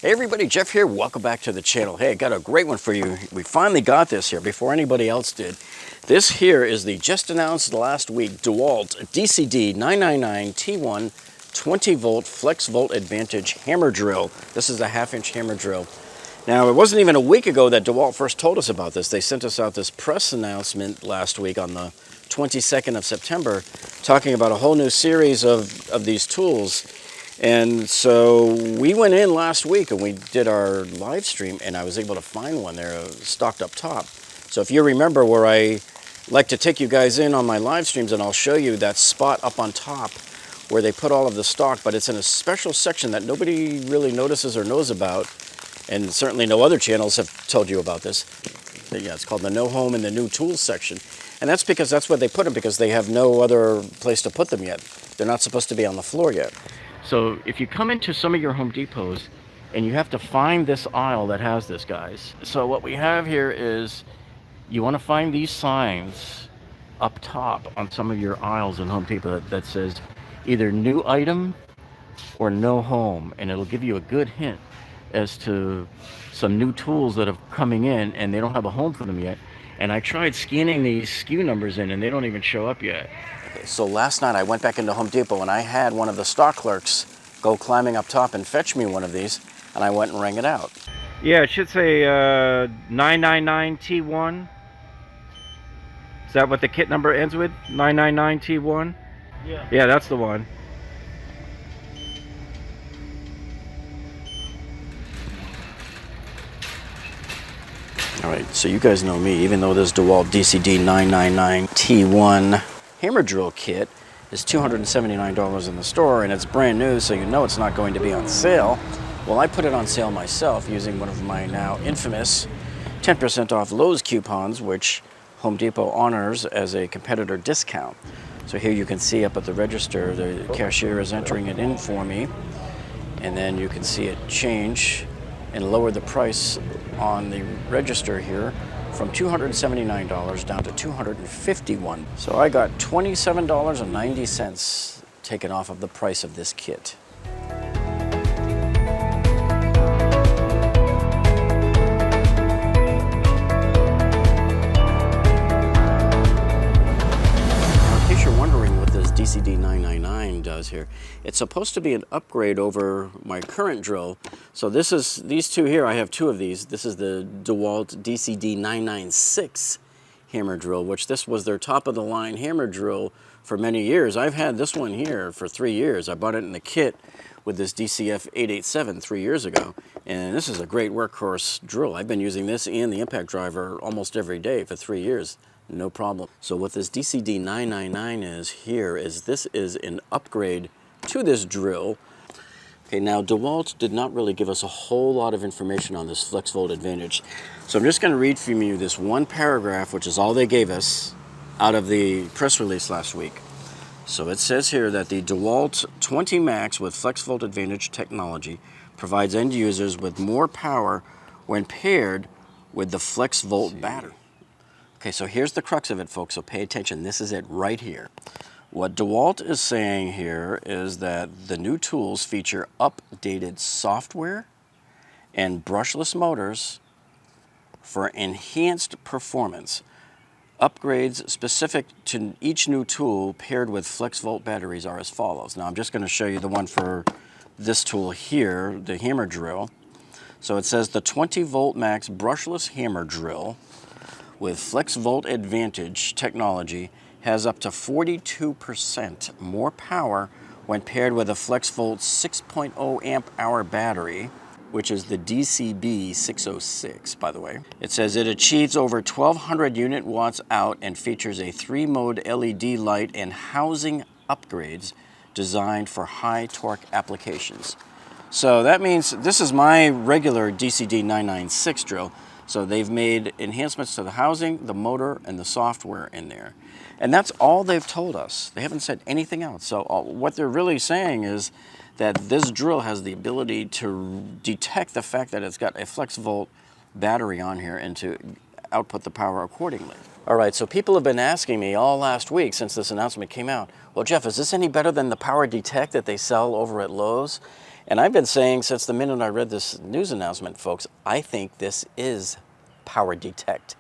Hey everybody, Jeff here. Welcome back to the channel. Hey, I got a great one for you. We finally got this here before anybody else did. This here is the just announced last week DeWalt DCD999T1 20 volt Flexvolt Advantage Hammer Drill. This is a 1/2-inch hammer drill. Now, it wasn't even a week ago that DeWalt first told us about this. They sent us out this press announcement last week on the 22nd of September talking about a whole new series of these tools. And so we went in last week and we did our live stream, and I was able to find one there stocked up top. So if you remember where I like to take you guys in on my live streams, and I'll show you that spot up on top where they put all of the stock, but it's in a special section that nobody really notices or knows about, and certainly no other channels have told you about this. Yeah, it's called the No Home and the New Tools section. And that's because that's where they put them, because they have no other place to put them yet. They're not supposed to be on the floor yet. So if you come into some of your Home Depots and you have to find this aisle that has this, guys. So what we have here is you want to find these signs up top on some of your aisles in Home Depot that says either new item or no home, and it'll give you a good hint as to some new tools that are coming in and they don't have a home for them yet. And I tried scanning these SKU numbers in and they don't even show up yet. Okay, so last night I went back into Home Depot and I had one of the stock clerks go climbing up top and fetch me one of these, and I went and rang it out. Yeah, it should say 999T1. Is that what the kit number ends with? 999T1? Yeah. Yeah, that's the one. Alright, so you guys know me, even though this DeWalt DCD999T1 hammer drill kit is $279 in the store and it's brand new, so you know it's not going to be on sale. Well, I put it on sale myself using one of my now infamous 10% off Lowe's coupons, which Home Depot honors as a competitor discount. So here you can see up at the register, the cashier is entering it in for me, and then you can see it change and lower the price on the register here from $279 down to $251. So I got $27.90 taken off of the price of this kit. DCD999 does here. It's supposed to be an upgrade over my current drill. So this is, these two here, I have two of these. This is the DeWalt DCD996 hammer drill, which this was their top of the line hammer drill for many years. I've had this one here for 3 years. I bought it in the kit with this DCF 887 3 years ago. And this is a great workhorse drill. I've been using this and the impact driver almost every day for 3 years. No problem. So what this DCD999 is here is this is an upgrade to this drill. Okay, now DeWalt did not really give us a whole lot of information on this Flexvolt Advantage. So I'm just going to read from you this one paragraph, which is all they gave us out of the press release last week. So it says here that the DeWalt 20 Max with Flexvolt Advantage technology provides end users with more power when paired with the Flexvolt battery. Okay, so here's the crux of it, folks, so pay attention. This is it right here. What DeWalt is saying here is that the new tools feature updated software and brushless motors for enhanced performance. Upgrades specific to each new tool paired with Flexvolt batteries are as follows. Now I'm just going to show you the one for this tool here, the hammer drill. So it says the 20 volt max brushless hammer drill with Flexvolt Advantage technology has up to 42% more power when paired with a Flexvolt 6.0 amp hour battery, which is the DCB606, by the way. It says it achieves over 1,200 unit watts out and features a 3-mode LED light and housing upgrades designed for high torque applications. So that means this is my regular DCD996 drill. So they've made enhancements to the housing, the motor, and the software in there. And that's all they've told us. They haven't said anything else. So what they're really saying is that this drill has the ability to detect the fact that it's got a Flexvolt battery on here and to output the power accordingly. All right, so people have been asking me all last week since this announcement came out, well, Jeff, is this any better than the Power Detect that they sell over at Lowe's? And I've been saying since the minute I read this news announcement, folks, I think this is Power Detect,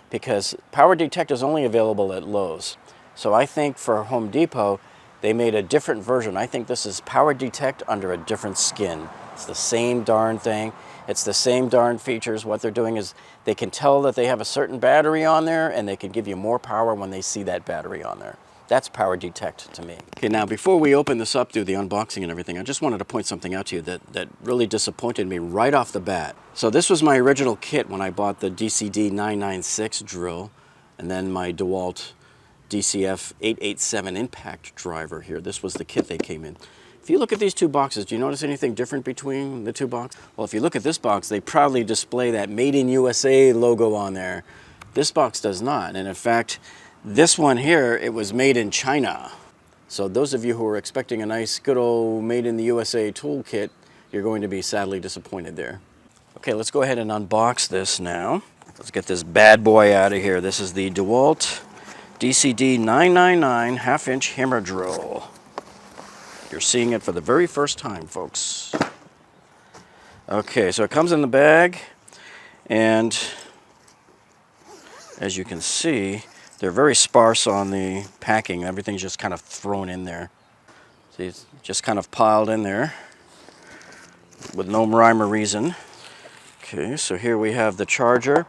because Power Detect is only available at Lowe's. So I think for Home Depot, they made a different version. I think this is Power Detect under a different skin. It's the same darn thing. It's the same darn features. What they're doing is they can tell that they have a certain battery on there, and they can give you more power when they see that battery on there. That's Power Detect to me. Okay, now before we open this up, do the unboxing and everything, I just wanted to point something out to you that really disappointed me right off the bat. So this was my original kit when I bought the DCD996 drill, and then my DeWalt DCF887 impact driver here. This was the kit they came in. If you look at these two boxes, do you notice anything different between the two boxes? Well, if you look at this box, they proudly display that Made in USA logo on there. This box does not, and in fact, this one here, it was made in China. So those of you who are expecting a nice, good old Made in the USA toolkit, you're going to be sadly disappointed there. Okay, let's go ahead and unbox this now. Let's get this bad boy out of here. This is the DeWalt DCD999 half-inch hammer drill. You're seeing it for the very first time, folks. Okay, so it comes in the bag, and as you can see, they're very sparse on the packing. Everything's just kind of thrown in there. See, it's just kind of piled in there with no rhyme or reason. Okay, so here we have the charger.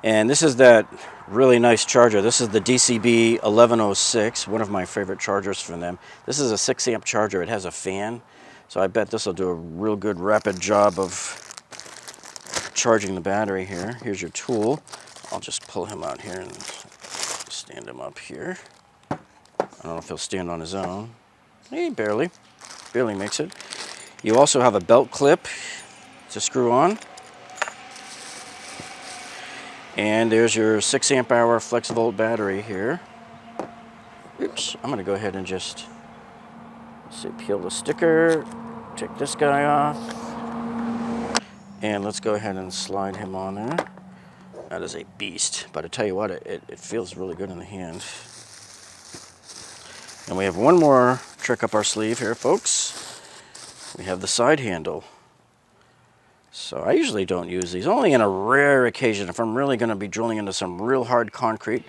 And this is that really nice charger. This is the DCB1106, one of my favorite chargers from them. This is a 6 amp charger. It has a fan. So I bet this will do a real good rapid job of charging the battery here. Here's your tool. I'll just pull him out here and stand him up here. I don't know if he'll stand on his own. He barely makes it. You also have a belt clip to screw on. And there's your 6 amp hour Flexvolt battery here. Oops, I'm gonna go ahead and just, let's see, peel the sticker, take this guy off. And let's go ahead and slide him on there. That is a beast, but I tell you what, it feels really good in the hand. And we have one more trick up our sleeve here, folks. We have the side handle. So I usually don't use these, only in a rare occasion if I'm really going to be drilling into some real hard concrete.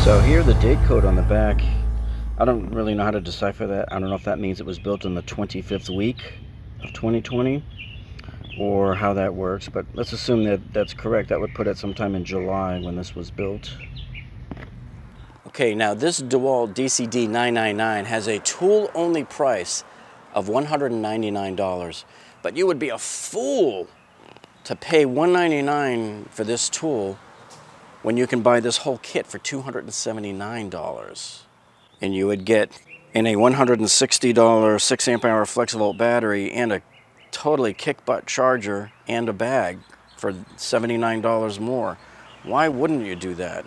So here, the date code on the back, I don't really know how to decipher that. I don't know if that means it was built in the 25th week of 2020 or how that works, but let's assume that that's correct. That would put it sometime in July when this was built. Okay, now this DeWalt DCD999 has a tool-only price of $199, but you would be a fool to pay $199 for this tool when you can buy this whole kit for $279. And you would get in a $160 6 amp hour Flexvolt battery and a totally kick-butt charger and a bag for $79 more. Why wouldn't you do that?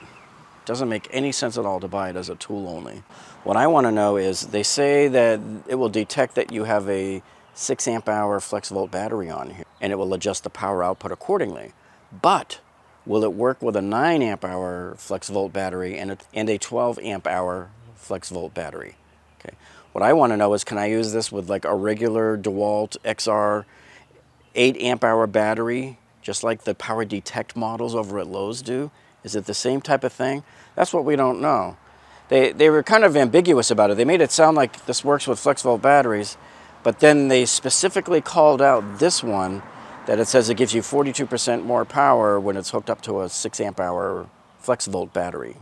Doesn't make any sense at all to buy it as a tool only. What I want to know is, they say that it will detect that you have a 6 amp hour Flexvolt battery on here, and it will adjust the power output accordingly. But will it work with a 9 amp hour Flexvolt battery and a 12 amp hour Flexvolt battery? Okay. What I want to know is, can I use this with like a regular DeWalt XR 8 amp hour battery, just like the Power Detect models over at Lowe's do? Is it the same type of thing? That's what we don't know. They were kind of ambiguous about it. They made it sound like this works with Flexvolt batteries, but then they specifically called out this one, that it says it gives you 42% more power when it's hooked up to a 6 amp hour Flexvolt battery.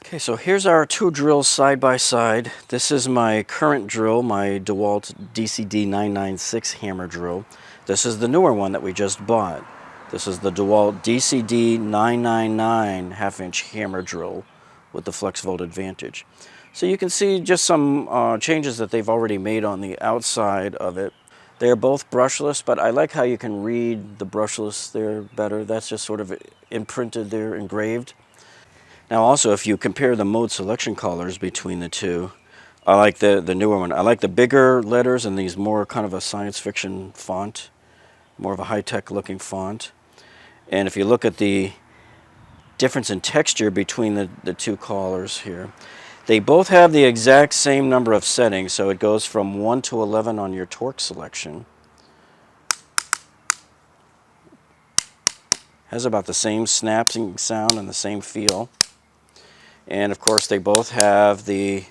Okay, so here's our two drills side by side. This is my current drill, my DeWalt DCD996 hammer drill. This is the newer one that we just bought. This is the DeWalt DCD999 half-inch hammer drill with the Flexvolt Advantage. So you can see just some changes that they've already made on the outside of it. They're both brushless, but I like how you can read the brushless there better. That's just sort of imprinted there, engraved. Now also, if you compare the mode selection colors between the two, I like the newer one. I like the bigger letters and these more kind of a science fiction font, more of a high-tech looking font. And if you look at the difference in texture between the two collars here, they both have the exact same number of settings, so it goes from 1 to 11 on your torque selection. Has about the same snapping sound and the same feel. And of course they both have the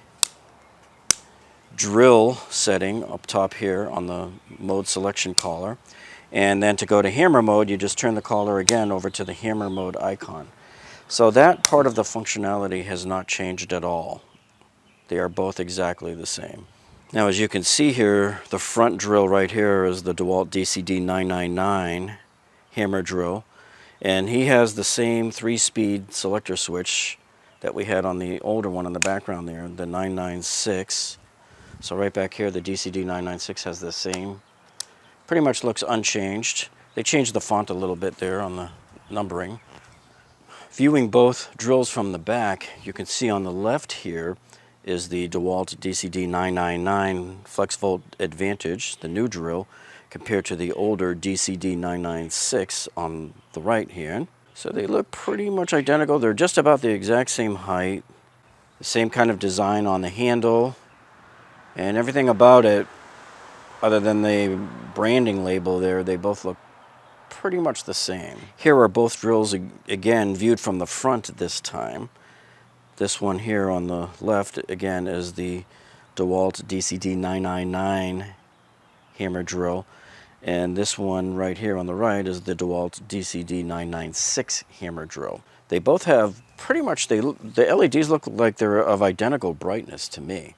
drill setting up top here on the mode selection collar. And then to go to hammer mode, you just turn the collar again over to the hammer mode icon. So that part of the functionality has not changed at all. They are both exactly the same. Now as you can see here, the front drill right here is the DeWalt DCD999 hammer drill. And he has the same 3-speed selector switch that we had on the older one in the background there, the 996. So right back here, the DCD996 has the same. Pretty much looks unchanged. They changed the font a little bit there on the numbering. Viewing both drills from the back, you can see on the left here is the DeWalt DCD999 Flexvolt Advantage, the new drill, compared to the older DCD996 on the right here. So they look pretty much identical. They're just about the exact same height, the same kind of design on the handle, and everything about it, other than the branding label there, they both look pretty much the same. Here are both drills, again, viewed from the front this time. This one here on the left, again, is the DeWalt DCD999 hammer drill. And this one right here on the right is the DeWalt DCD996 hammer drill. They both have pretty much, the LEDs look like they're of identical brightness to me.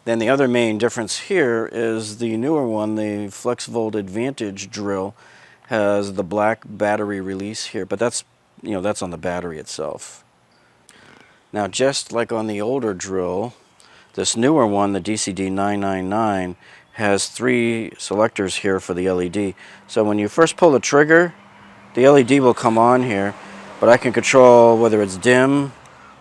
Then the other main difference here is the newer one, the Flexvolt Advantage drill, has the black battery release here, but that's, that's on the battery itself. Now just like on the older drill, this newer one, the DCD999, has 3 selectors here for the LED. So when you first pull the trigger, the LED will come on here, but I can control whether it's dim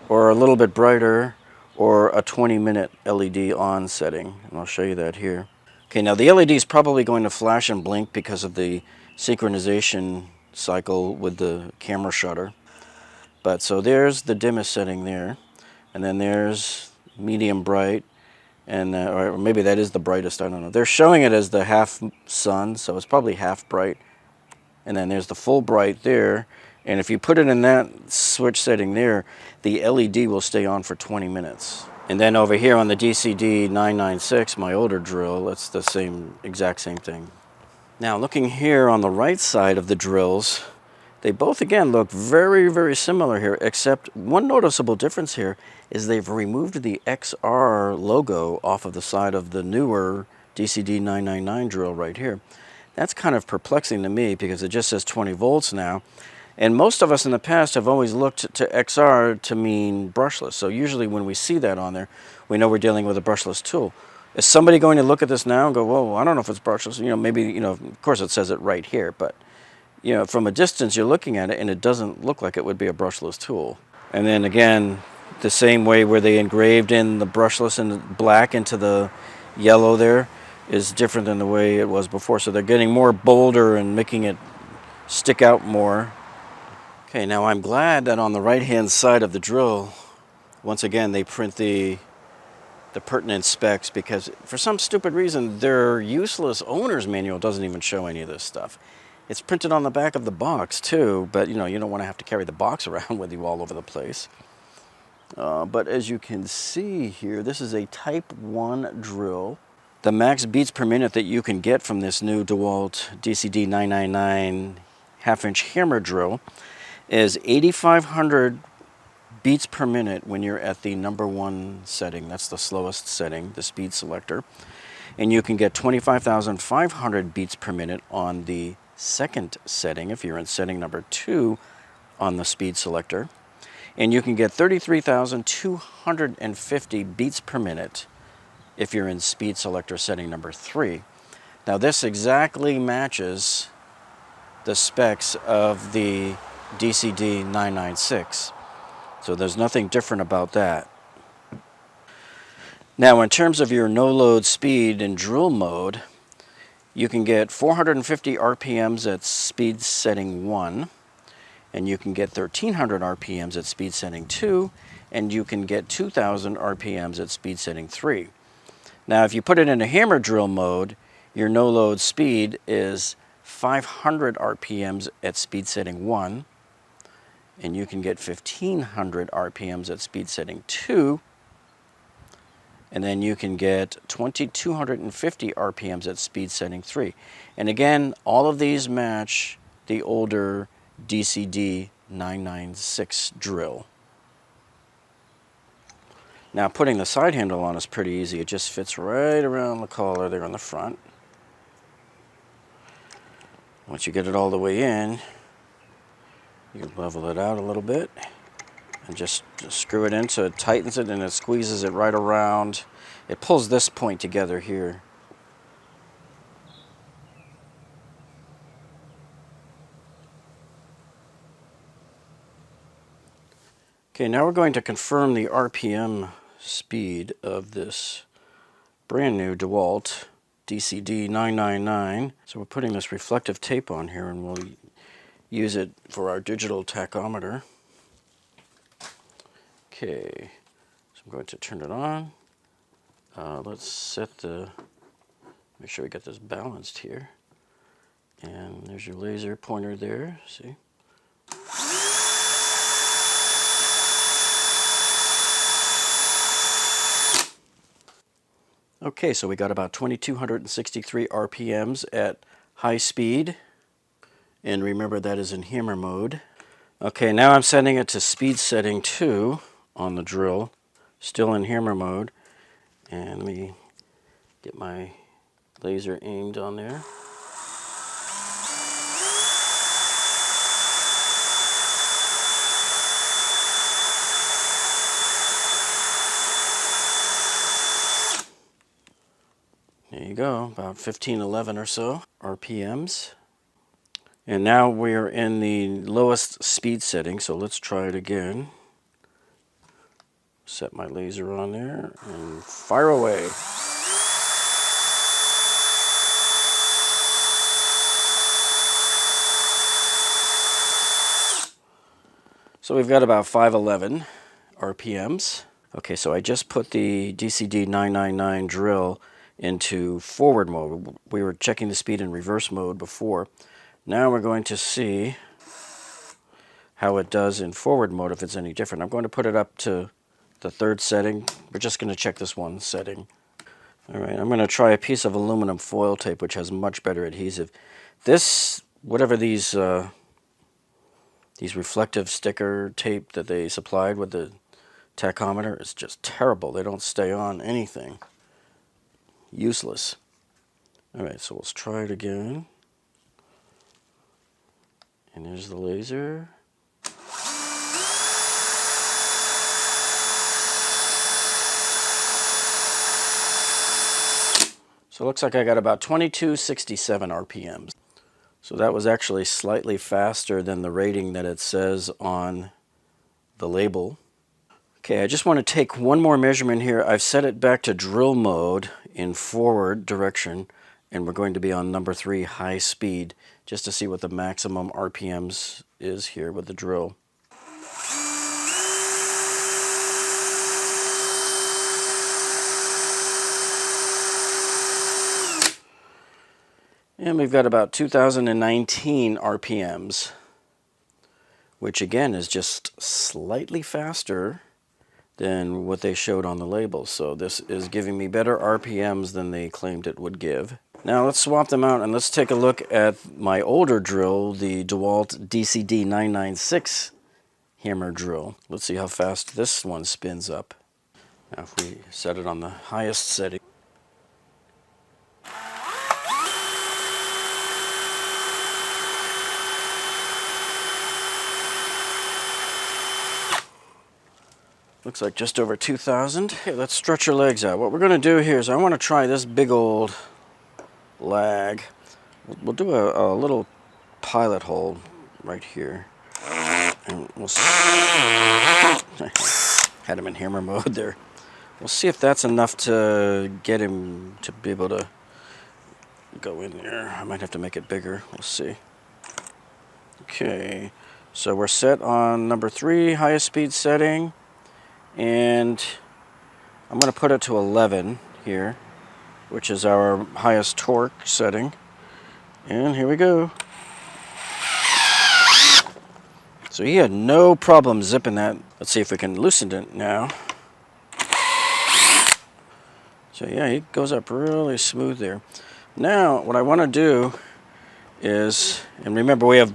or a little bit brighter or a 20-minute LED on setting, and I'll show you that here. Okay, now the LED is probably going to flash and blink because of the synchronization cycle with the camera shutter. But so there's the dimmest setting there, and then there's medium bright, and or maybe that is the brightest, I don't know. They're showing it as the half sun, so it's probably half bright. And then there's the full bright there, and if you put it in that switch setting there, the LED will stay on for 20 minutes. And then over here on the DCD996, my older drill, it's the exact same thing. Now looking here on the right side of the drills, they both again look very, very similar here, except one noticeable difference here is they've removed the XR logo off of the side of the newer DCD999 drill right here. That's kind of perplexing to me because it just says 20 volts now. And most of us in the past have always looked to XR to mean brushless. So usually when we see that on there, we know we're dealing with a brushless tool. Is somebody going to look at this now and go, whoa, I don't know if it's brushless? Maybe, of course it says it right here, but from a distance you're looking at it and it doesn't look like it would be a brushless tool. And then again, the same way where they engraved in the brushless and black into the yellow there is different than the way it was before. So they're getting more bolder and making it stick out more. Okay, now I'm glad that on the right-hand side of the drill, once again, they print the pertinent specs, because for some stupid reason, their useless owner's manual doesn't even show any of this stuff. It's printed on the back of the box too, but you don't want to have to carry the box around with you all over the place. But as you can see here, this is a Type 1 drill. The max beats per minute that you can get from this new DeWalt DCD999 half-inch hammer drill is 8,500 beats per minute when you're at the #1 setting. That's the slowest setting, the speed selector. And you can get 25,500 beats per minute on the second setting if you're in setting #2 on the speed selector. And you can get 33,250 beats per minute if you're in speed selector setting #3. Now this exactly matches the specs of the DCD996. So there's nothing different about that. Now in terms of your no-load speed in drill mode, you can get 450 RPMs at speed setting 1, and you can get 1300 RPMs at speed setting 2, and you can get 2000 RPMs at speed setting 3. Now if you put it in a hammer drill mode, your no-load speed is 500 RPMs at speed setting 1, and you can get 1500 RPMs at speed setting 2, and then you can get 2250 RPMs at speed setting 3. And again, all of these match the older DCD996 drill. Now putting the side handle on is pretty easy. It just fits right around the collar there on the front. Once you get it all the way in, you can level it out a little bit and just screw it in so it tightens it and it squeezes it right around. It pulls this point together here. Okay, now we're going to confirm the RPM speed of this brand new DeWalt DCD999. So we're putting this reflective tape on here and we'll use it for our digital tachometer. Okay, so I'm going to turn it on. Let's set the, make sure we get this balanced here. And there's your laser pointer there, see? Okay, so we got about 2263 RPMs at high speed. And remember that is in hammer mode. Okay, now I'm setting it to speed setting 2 on the drill, still in hammer mode. And let me get my laser aimed on there. There you go, about 1511 or so RPMs. And now we're in the lowest speed setting, so let's try it again. Set my laser on there and fire away. So we've got about 511 RPMs. Okay, so I just put the DCD999 drill into forward mode. We were checking the speed in reverse mode before. Now we're going to see how it does in forward mode, if it's any different. I'm going to put it up to the 3rd setting. We're just going to check this one setting. All right, I'm going to try a piece of aluminum foil tape, which has much better adhesive. This, whatever these reflective sticker tape that they supplied with the tachometer, is just terrible. They don't stay on anything. Useless. All right, so let's try it again. And there's the laser. So it looks like I got about 2267 RPMs. So that was actually slightly faster than the rating that it says on the label. Okay, I just want to take one more measurement here. I've set it back to drill mode in forward direction, and we're going to be on #3 high speed, just to see what the maximum RPMs is here with the drill. And we've got about 2019 RPMs, which again is just slightly faster than what they showed on the label. So this is giving me better RPMs than they claimed it would give. Now let's swap them out and let's take a look at my older drill, the DeWalt DCD996 Hammer Drill. Let's see how fast this one spins up. Now if we set it on the highest setting. Looks like just over 2,000. Okay, let's stretch your legs out. What we're going to do here is I want to try this big old lag. We'll do a little pilot hole right here. And we'll had him in hammer mode there. We'll see if that's enough to get him to be able to go in there. I might have to make it bigger. We'll see. Okay, so we're set on number 3, highest speed setting. And I'm going to put it to 11 here, which is our highest torque setting. And here we go. So he had no problem zipping that. Let's see if we can loosen it now. So yeah, he goes up really smooth there. Now, what I want to do is, and remember we have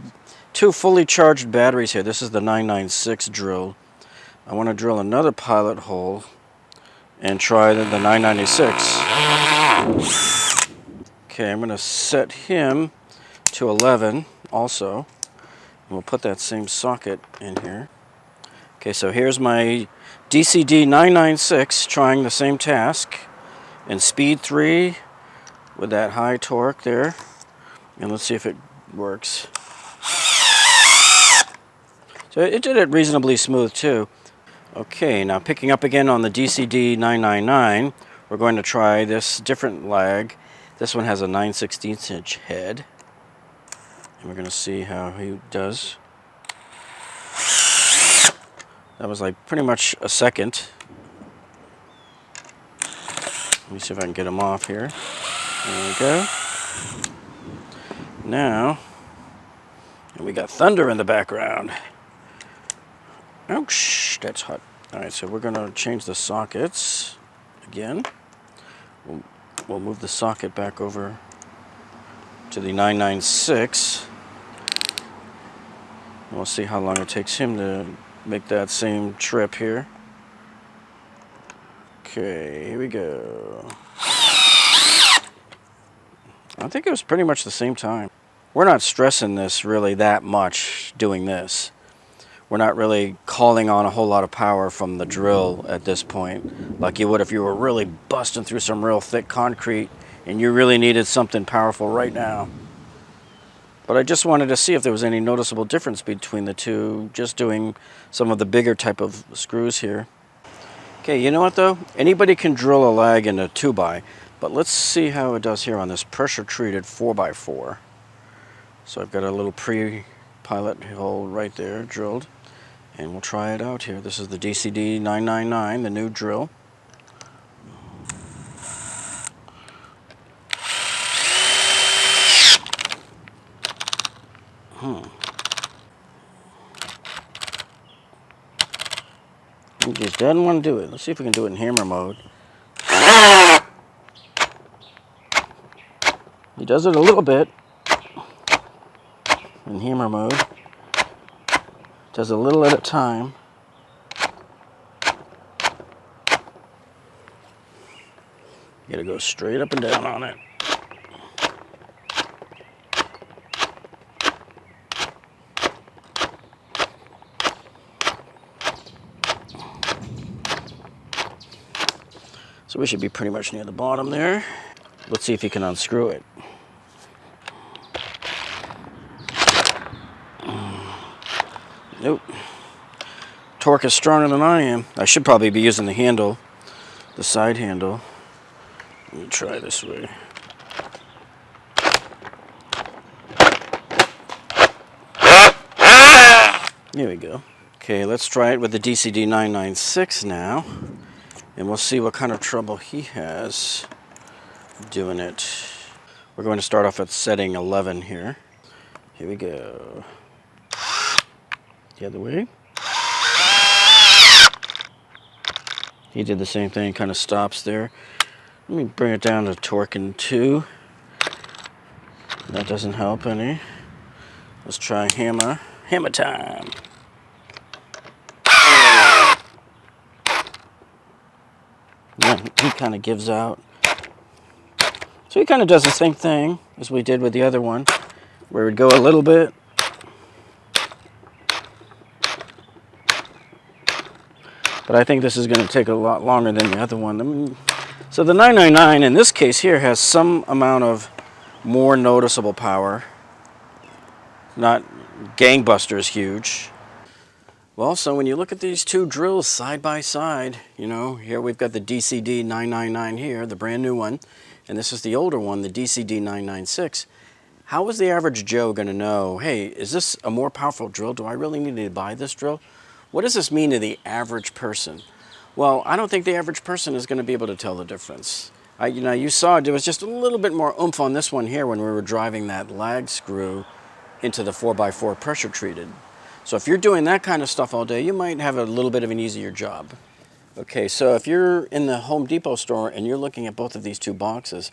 2 fully charged batteries here. This is the 996 drill. I want to drill another pilot hole and try the 996. Okay, I'm going to set him to 11 also. And we'll put that same socket in here. Okay, so here's my DCD996 trying the same task in speed 3 with that high torque there. And let's see if it works. So it did it reasonably smooth too. Okay, now picking up again on the DCD999, we're going to try this different lag. This one has a 9/16 inch head. And we're going to see how he does. That was like pretty much a second. Let me see if I can get him off here. There we go. Now, and we got thunder in the background. Ouch, that's hot. All right, so we're going to change the sockets again. We'll move the socket back over to the 996. And we'll see how long it takes him to make that same trip here. Okay, here we go. I think it was pretty much the same time. We're not stressing this really that much doing this. We're not really calling on a whole lot of power from the drill at this point, like you would if you were really busting through some real thick concrete and you really needed something powerful right now. But I just wanted to see if there was any noticeable difference between the two, just doing some of the bigger type of screws here. Okay, you know what though? Anybody can drill a lag in a 2x, but let's see how it does here on this pressure-treated 4x4. So I've got a little pre-pilot hole right there drilled. And we'll try it out here. This is the DCD999, the new drill. He just doesn't want to do it. Let's see if we can do it in hammer mode. He does it a little bit in hammer mode. Does a little at a time. You gotta go straight up and down on it. So we should be pretty much near the bottom there. Let's see if you can unscrew it. Nope. Torque is stronger than I am. I should probably be using the handle, the side handle. Let me try this way. There we go. Okay, let's try it with the DCD996 now, and we'll see what kind of trouble he has doing it. We're going to start off at setting 11 here. Here we go. The other way. He did the same thing, kind of stops there. Let me bring it down to torque in 2. That doesn't help any. Let's try hammer. Hammer time. then he kind of gives out. So he kind of does the same thing as we did with the other one, where we'd go a little bit. But I think this is going to take a lot longer than the other one. So the 999 in this case here has some amount of more noticeable power. Not gangbusters huge. Well, so when you look at these two drills side by side, you know, here we've got the DCD999 here, the brand new one, and this is the older one, the DCD996. How is the average Joe going to know, hey, is this a more powerful drill? Do I really need to buy this drill? What does this mean to the average person? Well, I don't think the average person is going to be able to tell the difference. You saw there was just a little bit more oomph on this one here when we were driving that lag screw into the 4x4 pressure treated. So if you're doing that kind of stuff all day, you might have a little bit of an easier job. Okay, so if you're in the Home Depot store and you're looking at both of these two boxes,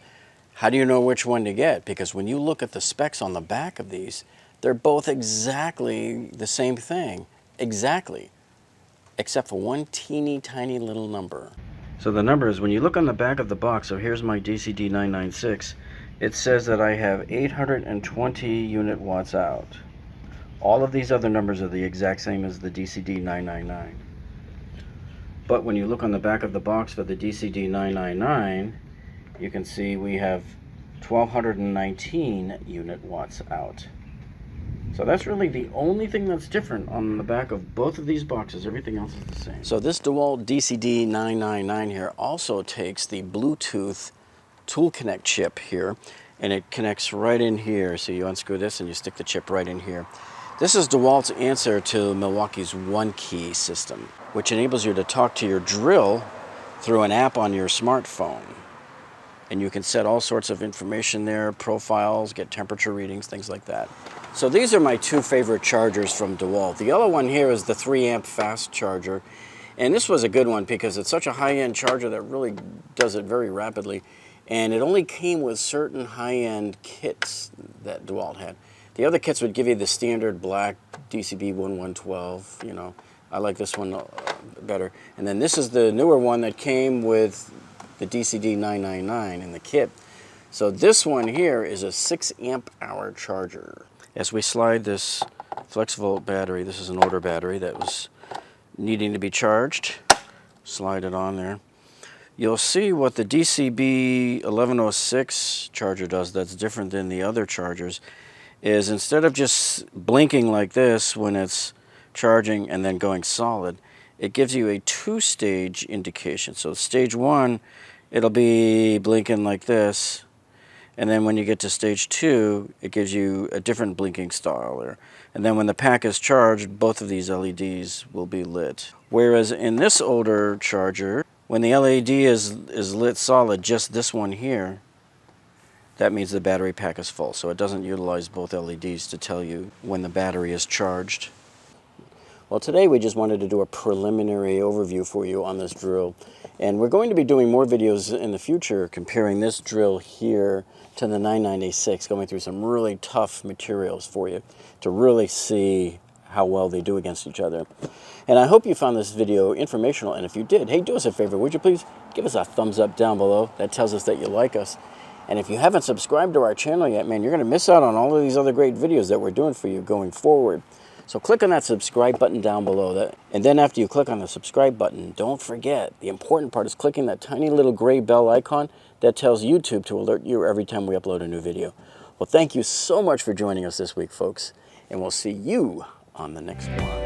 how do you know which one to get? Because when you look at the specs on the back of these, they're both exactly the same thing. Exactly. Except for one teeny tiny little number. So the number is, when you look on the back of the box, so here's my DCD996, it says that I have 820 unit watts out. All of these other numbers are the exact same as the DCD999. But when you look on the back of the box for the DCD999, you can see we have 1219 unit watts out. So that's really the only thing that's different on the back of both of these boxes. Everything else is the same. So this DeWalt DCD999 here also takes the Bluetooth Tool Connect chip here, and it connects right in here. So you unscrew this and you stick the chip right in here. This is DeWalt's answer to Milwaukee's One Key system, which enables you to talk to your drill through an app on your smartphone. And you can set all sorts of information there, profiles, get temperature readings, things like that. So these are my two favorite chargers from DeWalt. The yellow one here is the 3 amp fast charger. And this was a good one because it's such a high-end charger that really does it very rapidly. And it only came with certain high-end kits that DeWalt had. The other kits would give you the standard black DCB1112, you know. I like this one better. And then this is the newer one that came with the DCD999 in the kit. So this one here is a 6 amp hour charger. As we slide this Flexvolt battery, this is an older battery that was needing to be charged, slide it on there. You'll see what the DCB1106 charger does that's different than the other chargers is, instead of just blinking like this when it's charging and then going solid, it gives you a 2-stage indication. So stage 1, it'll be blinking like this, and then when you get to stage 2, it gives you a different blinking style there. And then when the pack is charged, both of these LEDs will be lit. Whereas in this older charger, when the LED is lit solid, just this one here, that means the battery pack is full. So it doesn't utilize both LEDs to tell you when the battery is charged. Well, today we just wanted to do a preliminary overview for you on this drill. And we're going to be doing more videos in the future comparing this drill here to the 996, going through some really tough materials for you to really see how well they do against each other. And I hope you found this video informational, and if you did, hey, do us a favor, would you please give us a thumbs up down below? That tells us that you like us. And if you haven't subscribed to our channel yet, man, you're going to miss out on all of these other great videos that we're doing for you going forward. So click on that subscribe button down below, and then after you click on the subscribe button, don't forget, the important part is clicking that tiny little gray bell icon that tells YouTube to alert you every time we upload a new video. Well, thank you so much for joining us this week, folks, and we'll see you on the next one.